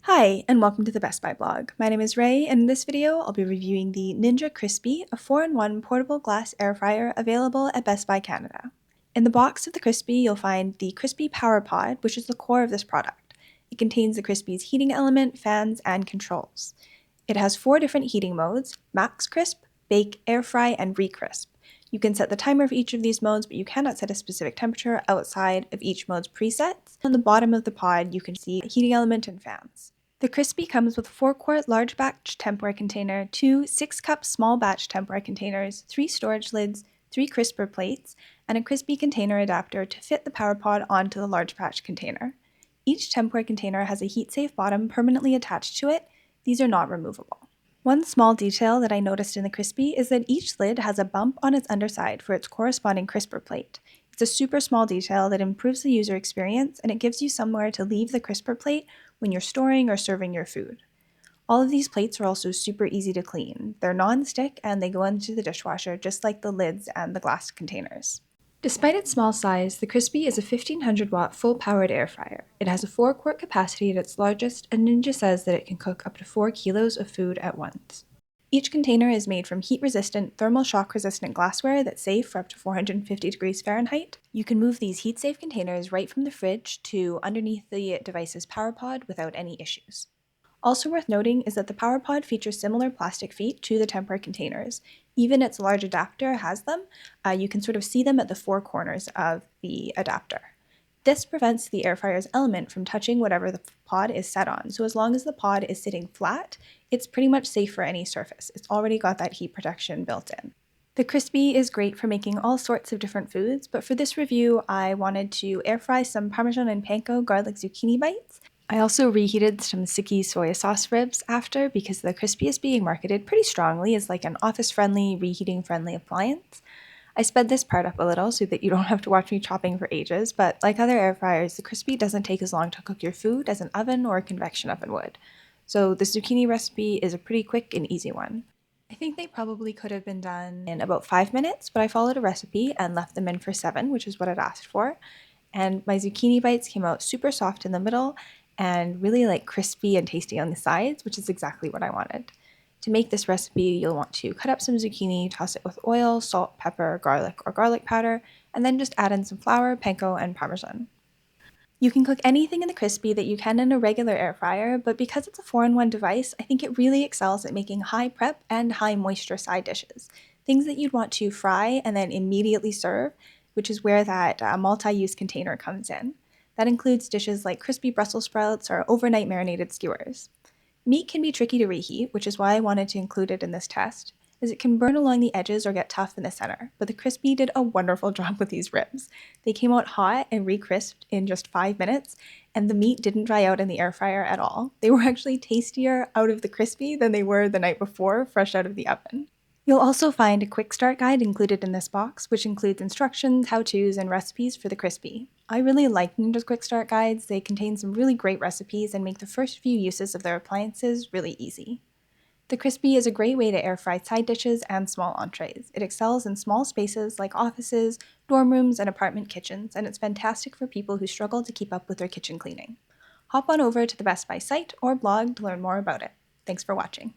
Hi, and welcome to the Best Buy blog. My name is Ray, and in this video, I'll be reviewing the Ninja Crispi, a 4-in-1 portable glass air fryer available at Best Buy Canada. In the box of the Crispi, you'll find the Crispi Power Pod, which is the core of this product. It contains the Crispi's heating element, fans, and controls. It has 4 different heating modes: Max Crisp, Bake, Air Fry, and Recrisp. You can set the timer for each of these modes, but you cannot set a specific temperature outside of each mode's presets. On the bottom of the pod, you can see heating element and fans. The Crispi comes with a 4-quart large batch Tupperware container, 2 6-cup small batch Tupperware containers, 3 storage lids, 3 crisper plates, and a Crispi container adapter to fit the power pod onto the large batch container. Each Tupperware container has a heat-safe bottom permanently attached to it. These are not removable. One small detail that I noticed in the Crispi is that each lid has a bump on its underside for its corresponding crisper plate. It's a super small detail that improves the user experience, and it gives you somewhere to leave the crisper plate when you're storing or serving your food. All of these plates are also super easy to clean. They're non-stick and they go into the dishwasher just like the lids and the glass containers. Despite its small size, the Crispi is a 1500-watt full-powered air fryer. It has a 4-quart capacity at its largest, and Ninja says that it can cook up to 4 kilos of food at once. Each container is made from heat-resistant, thermal shock-resistant glassware that's safe for up to 450 degrees Fahrenheit. You can move these heat-safe containers right from the fridge to underneath the device's power pod without any issues. Also worth noting is that the power pod features similar plastic feet to the Tupperware containers. Even its large adapter has them. You can sort of see them at the 4 corners of the adapter. This prevents the air fryer's element from touching whatever the pod is set on, so as long as the pod is sitting flat, it's pretty much safe for any surface. It's already got that heat protection built in. The Crispi is great for making all sorts of different foods, but for this review, I wanted to air fry some Parmesan and panko garlic zucchini bites. I also reheated some Siki soy sauce ribs after because the Crispi is being marketed pretty strongly as like an office-friendly, reheating-friendly appliance. I sped this part up a little so that you don't have to watch me chopping for ages, but like other air fryers, the Crispi doesn't take as long to cook your food as an oven or a convection oven would. So the zucchini recipe is a pretty quick and easy one. I think they probably could have been done in about 5 minutes, but I followed a recipe and left them in for 7, which is what I'd asked for. And my zucchini bites came out super soft in the middle and really like crispy and tasty on the sides, which is exactly what I wanted. To make this recipe, you'll want to cut up some zucchini, toss it with oil, salt, pepper, garlic, or garlic powder, and then just add in some flour, panko, and Parmesan. You can cook anything in the Crispi that you can in a regular air fryer, but because it's a 4-in-1 device, I think it really excels at making high prep and high moisture side dishes. Things that you'd want to fry and then immediately serve, which is where that multi-use container comes in. That includes dishes like crispy Brussels sprouts or overnight marinated skewers. Meat can be tricky to reheat, which is why I wanted to include it in this test, as it can burn along the edges or get tough in the center, but the Crispi did a wonderful job with these ribs. They came out hot and re-crisped in just 5 minutes, and the meat didn't dry out in the air fryer at all. They were actually tastier out of the Crispi than they were the night before, fresh out of the oven. You'll also find a quick start guide included in this box, which includes instructions, how-tos, and recipes for the Crispi. I really like Ninja's quick start guides. They contain some really great recipes and make the first few uses of their appliances really easy. The Crispi is a great way to air fry side dishes and small entrees. It excels in small spaces like offices, dorm rooms, and apartment kitchens, and it's fantastic for people who struggle to keep up with their kitchen cleaning. Hop on over to the Best Buy site or blog to learn more about it. Thanks for watching.